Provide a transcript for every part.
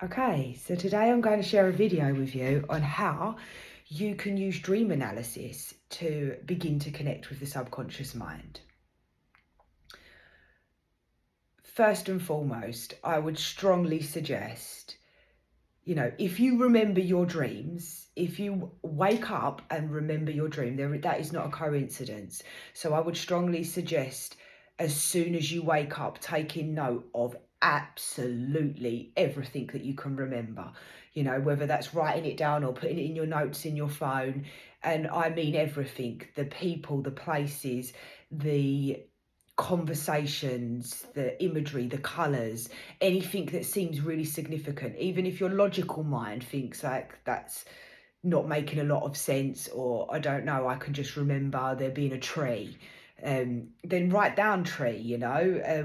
Okay, so today I'm going to share a video with you on how you can use dream analysis to begin to connect with the subconscious mind. First and foremost, I would strongly suggest, if you remember your dreams, if you wake up and remember your dream, that is not a coincidence. So I would strongly suggest, as soon as you wake up, taking note of absolutely everything that you can remember, whether that's writing it down or putting it in your notes in your phone. And I mean everything: the people, the places, the conversations, the imagery, the colours, anything that seems really significant. Even if your logical mind thinks like that's not making a lot of sense, or I don't know, I can just remember there being a tree, then write down tree,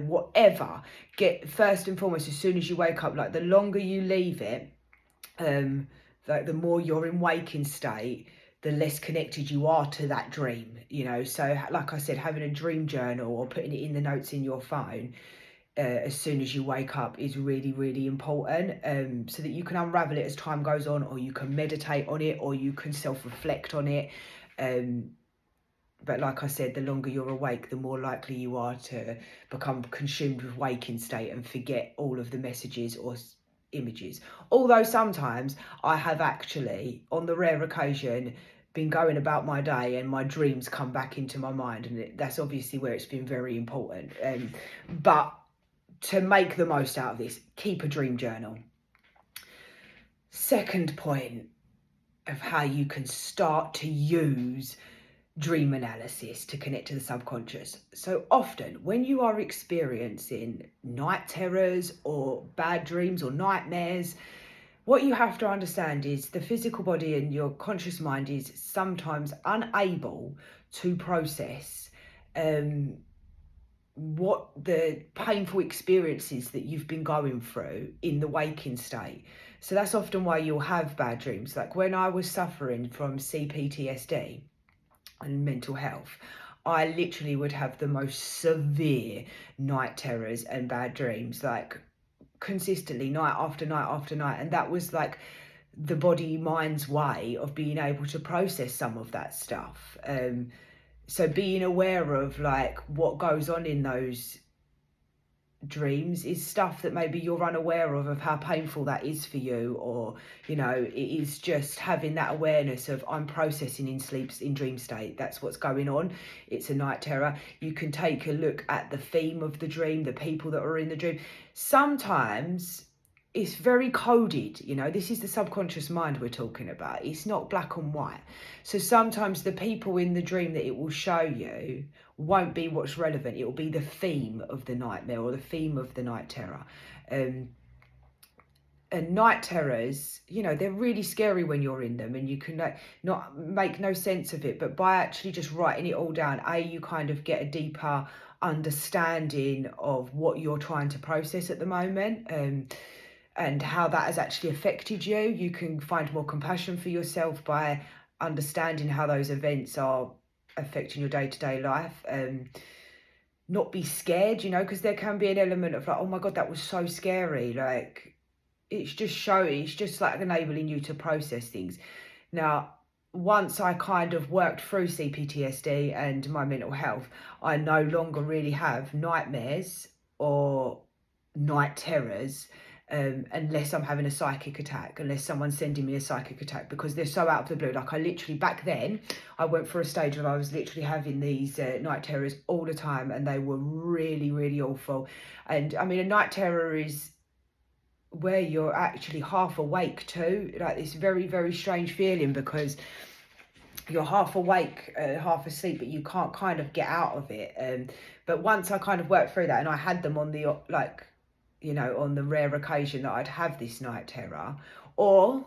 whatever. Get, first and foremost, as soon as you wake up, like the longer you leave it, like the more you're in waking state, the less connected you are to that dream, So like I said, having a dream journal or putting it in the notes in your phone as soon as you wake up is really, really important, so that you can unravel it as time goes on, or you can meditate on it, or you can self-reflect on it. But like I said, the longer you're awake, the more likely you are to become consumed with waking state and forget all of the messages or images. Although sometimes I have actually, on the rare occasion, been going about my day and my dreams come back into my mind, and that's obviously where it's been very important. But to make the most out of this, keep a dream journal. Second point of how you can start to use dream analysis to connect to the subconscious. So often when you are experiencing night terrors or bad dreams or nightmares, what you have to understand is the physical body and your conscious mind is sometimes unable to process what the painful experiences that you've been going through in the waking state. So that's often why you'll have bad dreams. Like when I was suffering from CPTSD and mental health, I literally would have the most severe night terrors and bad dreams, like consistently, night after night after night. And that was like the body mind's way of being able to process some of that stuff. So being aware of like what goes on in those dreams is stuff that maybe you're unaware of how painful that is for you, or it is just having that awareness of, I'm processing in dream state, that's what's going on, it's a night terror. You can take a look at the theme of the dream, the people that are in the dream. Sometimes it's very coded, this is the subconscious mind we're talking about, it's not black and white. So sometimes the people in the dream that it will show you won't be what's relevant, it will be the theme of the nightmare or the theme of the night terror. And night terrors, they're really scary when you're in them, and you can not make no sense of it, but by actually just writing it all down, you kind of get a deeper understanding of what you're trying to process at the moment, and how that has actually affected you. You can find more compassion for yourself by understanding how those events are affecting your day-to-day life. Not be scared, because there can be an element of like, oh my God, that was so scary. Like, it's just like enabling you to process things. Now, once I kind of worked through CPTSD and my mental health, I no longer really have nightmares or night terrors, unless I'm having a psychic attack, unless someone's sending me a psychic attack, because they're so out of the blue. Like I literally, back then, I went for a stage where I was literally having these night terrors all the time, and they were really, really awful. And I mean, a night terror is where you're actually half awake too, like this very, very strange feeling, because you're half awake, half asleep, but you can't kind of get out of it. But once I kind of worked through that, and I had them on the on the rare occasion that I'd have this night terror, or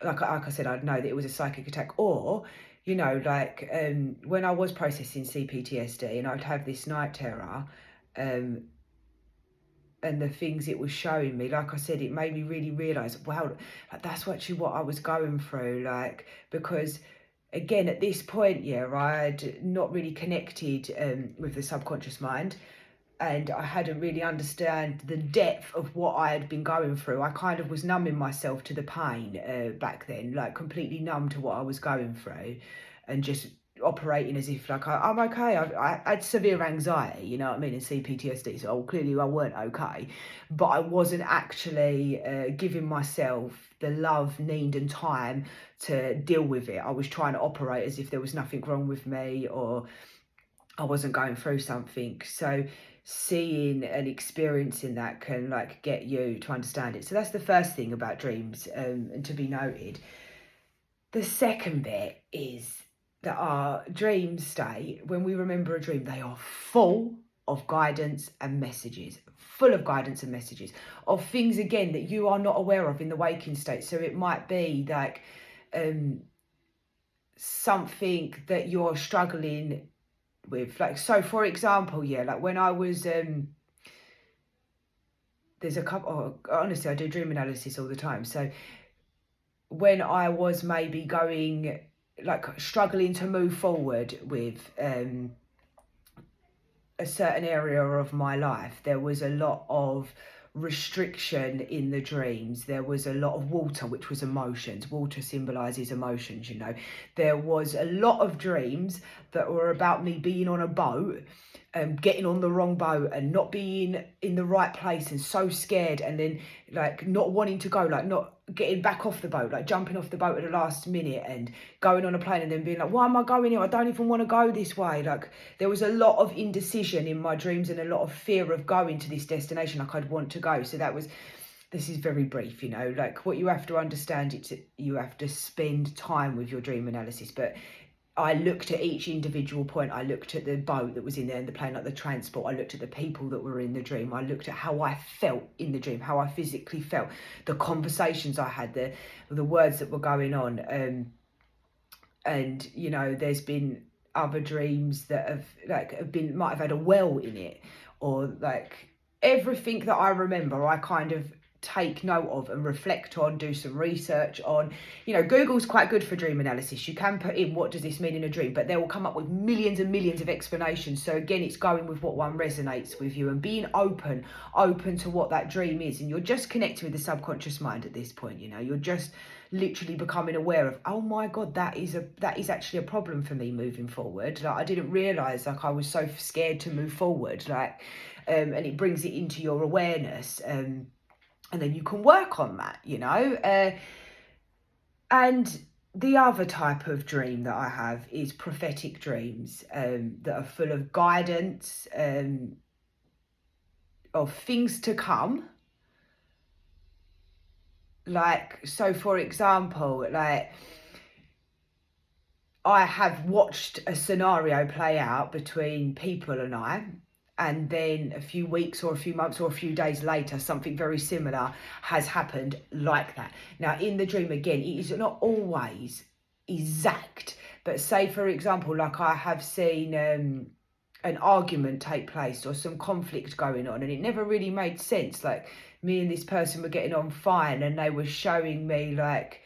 like I said, I'd know that it was a psychic attack, or when I was processing CPTSD and I'd have this night terror, and the things it was showing me, like I said, it made me really realise, wow, like that's actually what I was going through, like, because again, at this point, I'd not really connected with the subconscious mind. and I hadn't really understand the depth of what I had been going through. I kind of was numbing myself to the pain back then, like completely numb to what I was going through, and just operating as if like I'm okay. I had severe anxiety, you know what I mean, and CPTSD, so clearly I weren't okay, but I wasn't actually giving myself the love, need and time to deal with it. I was trying to operate as if there was nothing wrong with me, or I wasn't going through something. So seeing and experiencing that can like get you to understand it. So that's the first thing about dreams, and to be noted. The second bit is that our dream state, when we remember a dream, they are full of guidance and messages, full of guidance and messages of things, again, that you are not aware of in the waking state. So it might be like something that you're struggling with, like, so for example, yeah, like when I was there's a couple, oh, honestly I do dream analysis all the time. So when I was maybe going, like, struggling to move forward with a certain area of my life, there was a lot of restriction in the dreams. There was a lot of water, which was emotions. Water symbolizes emotions, you know. There was a lot of dreams that were about me being on a boat, getting on the wrong boat and not being in the right place, and so scared, and then like not wanting to go, like not getting back off the boat, like jumping off the boat at the last minute and going on a plane, and then being like, why am I going here? I don't even want to go this way. Like there was a lot of indecision in my dreams and a lot of fear of going to this destination like I'd want to go. So that was, this is very brief, you know, like what you have to understand, it's you have to spend time with your dream analysis. But I looked at each individual point. I looked at the boat that was in there and the plane, like the transport. I looked at the people that were in the dream. I looked at how I felt in the dream, how I physically felt, the conversations I had, the words that were going on. And, you know, there's been other dreams that might have had a well in it, or like everything that I remember, I kind of take note of and reflect on, do some research on. You know, Google's quite good for dream analysis. You can put in, what does this mean in a dream? But they will come up with millions and millions of explanations. So again, it's going with what one resonates with you and being open to what that dream is. And you're just connecting with the subconscious mind at this point. You know, you're just literally becoming aware of, oh my God, that is actually a problem for me moving forward. Like I didn't realize, like I was so scared to move forward, like and it brings it into your awareness, and then you can work on that, you know. And the other type of dream that I have is prophetic dreams, that are full of guidance, of things to come. Like, so for example, like I have watched a scenario play out between people and I, and then a few weeks or a few months or a few days later, something very similar has happened like that. Now, in the dream, again, it is not always exact, but say, for example, like I have seen an argument take place or some conflict going on, and it never really made sense. Like me and this person were getting on fine, and they were showing me like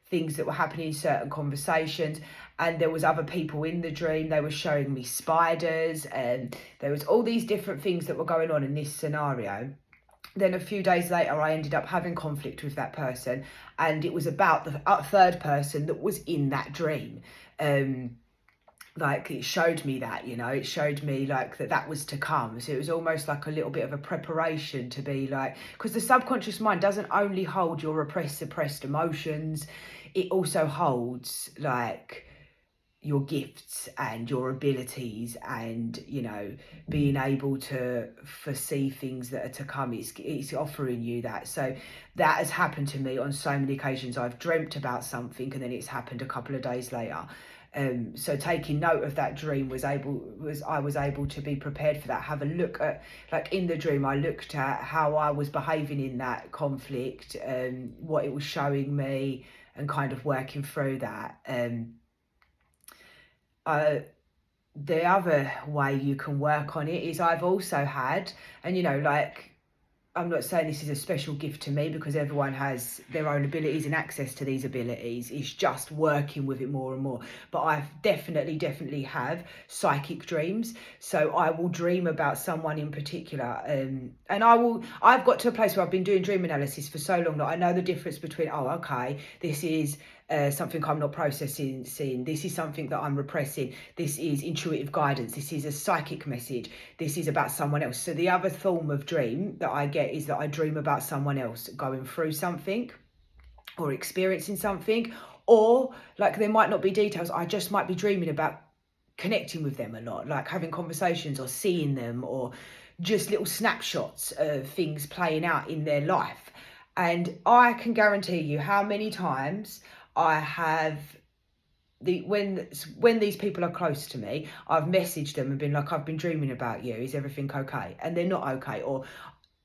things that were happening in certain conversations, and there was other people in the dream. They were showing me spiders, and there was all these different things that were going on in this scenario. Then a few days later, I ended up having conflict with that person, and it was about the third person that was in that dream. Like it showed me that, you know, it showed me like that was to come. So it was almost like a little bit of a preparation to be like, because the subconscious mind doesn't only hold your suppressed emotions, it also holds like your gifts and your abilities, and, you know, being able to foresee things that are to come. It's offering you that. So that has happened to me on so many occasions. I've dreamt about something and then it's happened a couple of days later. So taking note of that dream I was able to be prepared for that. Have a look at, like in the dream, I looked at how I was behaving in that conflict, what it was showing me, and kind of working through that. The other way you can work on it is I've also had, and you know, like I'm not saying this is a special gift to me, because everyone has their own abilities and access to these abilities. It's just working with it more and more. But I've definitely have psychic dreams. So I will dream about someone in particular. And I've got to a place where I've been doing dream analysis for so long that I know the difference between, oh, okay, this is something I'm not processing, this is something that I'm repressing, this is intuitive guidance, this is a psychic message, this is about someone else. So the other form of dream that I get is that I dream about someone else going through something or experiencing something, or like there might not be details, I just might be dreaming about connecting with them a lot, like having conversations or seeing them, or just little snapshots of things playing out in their life. And I can guarantee you how many times I have when these people are close to me, I've messaged them and been like, I've been dreaming about you, is everything okay? And they're not okay. Or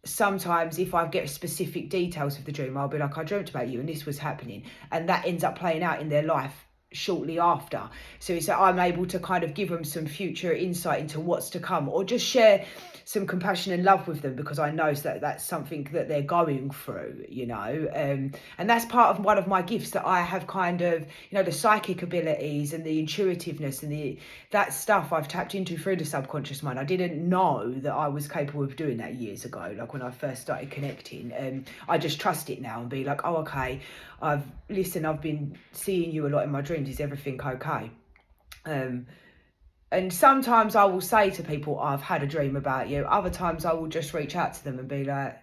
sometimes if I get specific details of the dream, I'll be like, I dreamt about you and this was happening, and that ends up playing out in their life shortly after. So it's that I'm able to kind of give them some future insight into what's to come, or just share some compassion and love with them, because I know that that's something that they're going through, and that's part of one of my gifts, that I have kind of, the psychic abilities and the intuitiveness and that stuff I've tapped into through the subconscious mind. I didn't know that I was capable of doing that years ago, like when I first started connecting. I just trust it now and be like, oh, okay, I've been seeing you a lot in my dreams, is everything okay? And sometimes I will say to people, I've had a dream about you. Other times I will just reach out to them and be like,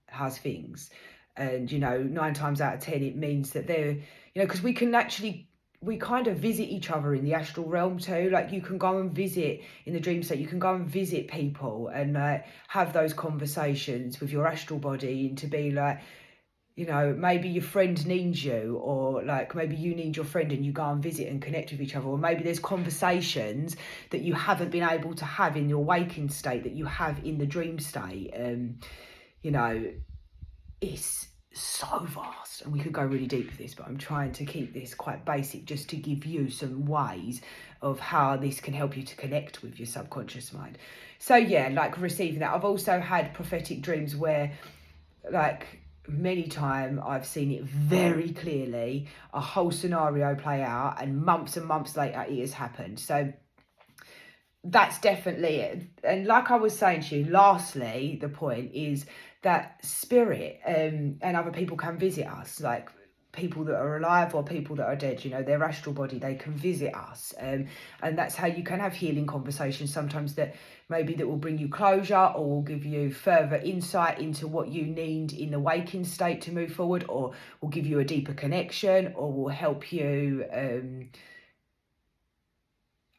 how's things? And, 9 times out of 10, it means that they're, because we kind of visit each other in the astral realm too. Like you can go and visit in the dream state, you can go and visit people and have those conversations with your astral body, and to be like, maybe your friend needs you, or like maybe you need your friend and you go and visit and connect with each other, or maybe there's conversations that you haven't been able to have in your waking state that you have in the dream state. It's so vast and we could go really deep with this, but I'm trying to keep this quite basic just to give you some ways of how this can help you to connect with your subconscious mind. So yeah, like receiving that. I've also had prophetic dreams where, like, many times I've seen it very clearly, a whole scenario play out, and months later it has happened. So that's definitely it. And like I was saying to you, lastly, the point is that spirit and other people can visit us, like people that are alive or people that are dead, their astral body, they can visit us, and that's how you can have healing conversations sometimes, that will bring you closure, or will give you further insight into what you need in the waking state to move forward, or will give you a deeper connection, or will help you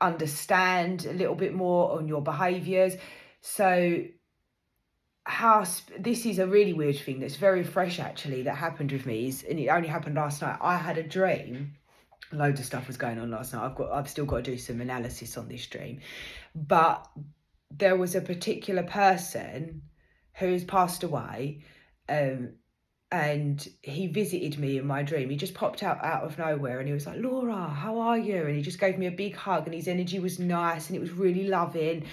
understand a little bit more on your behaviors. So this is a really weird thing that's very fresh actually that happened with me, and it only happened last night. I had a dream, loads of stuff was going on last night. I've still got to do some analysis on this dream, but there was a particular person who's passed away, and he visited me in my dream. He just popped out of nowhere, and he was like, Laura, how are you? And he just gave me a big hug, and his energy was nice and it was really loving,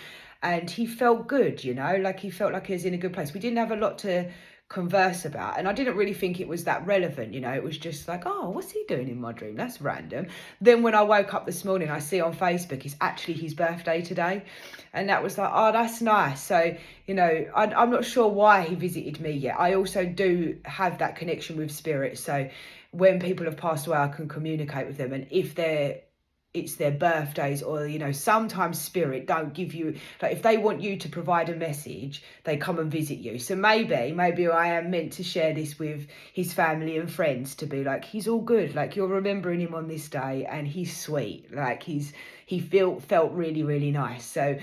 and he felt good, like he felt like he was in a good place. We didn't have a lot to converse about, and I didn't really think it was that relevant, it was just like, oh, what's he doing in my dream? That's random. Then when I woke up this morning, I see on Facebook it's actually his birthday today, and that was like, oh, that's nice. So I'm not sure why he visited me yet. I also do have that connection with spirit, so when people have passed away I can communicate with them, and if it's their birthdays, or sometimes spirit don't give you, like if they want you to provide a message, they come and visit you. So maybe I am meant to share this with his family and friends, to be like, he's all good, like you're remembering him on this day and he's sweet, like he felt really, really nice. So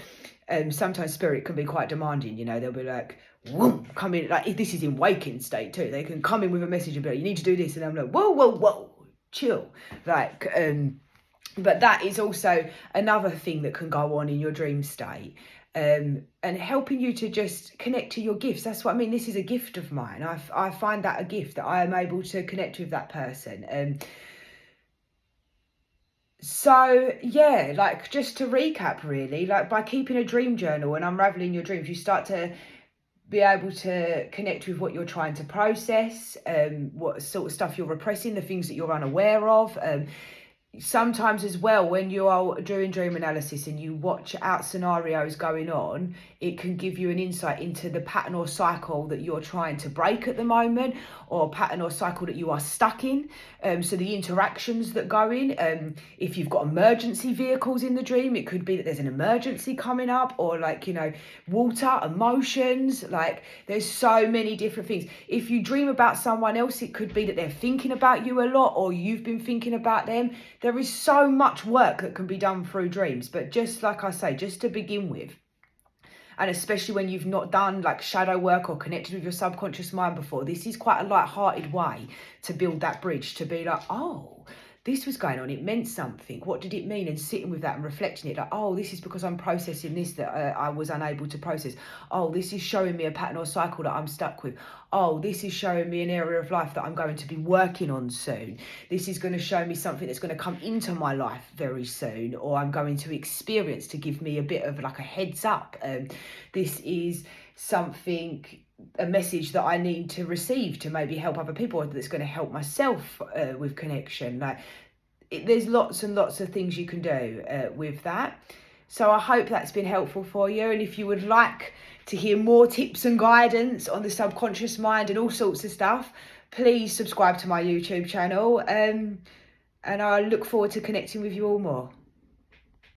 sometimes spirit can be quite demanding, they'll be like, whoa, come in, like if this is in waking state too, they can come in with a message and be like, you need to do this, and I'm like, whoa, chill, like but that is also another thing that can go on in your dream state, and helping you to just connect to your gifts. That's what I mean. This is a gift of mine. I find that a gift, that I am able to connect with that person. So yeah, like just to recap really, like by keeping a dream journal and unraveling your dreams, you start to be able to connect with what you're trying to process, what sort of stuff you're repressing, the things that you're unaware of. Sometimes as well, when you are doing dream analysis and you watch out scenarios going on, it can give you an insight into the pattern or cycle that you're trying to break at the moment, or pattern or cycle that you are stuck in. So the interactions that go in, if you've got emergency vehicles in the dream, it could be that there's an emergency coming up, or like, you know, water, emotions, like there's so many different things. If you dream about someone else, it could be that they're thinking about you a lot, or you've been thinking about them. There is so much work that can be done through dreams, but just like I say, just to begin with, and especially when you've not done like shadow work or connected with your subconscious mind before, this is quite a light-hearted way to build that bridge, to be like, oh, this was going on, it meant something, what did it mean? And sitting with that and reflecting it, like, oh, this is because I'm processing this that I was unable to process. Oh, this is showing me a pattern or cycle that I'm stuck with. Oh, this is showing me an area of life that I'm going to be working on soon. This is going to show me something that's going to come into my life very soon, or I'm going to experience, to give me a bit of like a heads up. This is something, a message that I need to receive to maybe help other people, or that's going to help myself with connection. Like, there's lots and lots of things you can do with that. So I hope that's been helpful for you. And if you would like to hear more tips and guidance on the subconscious mind and all sorts of stuff, please subscribe to my YouTube channel. And I look forward to connecting with you all more.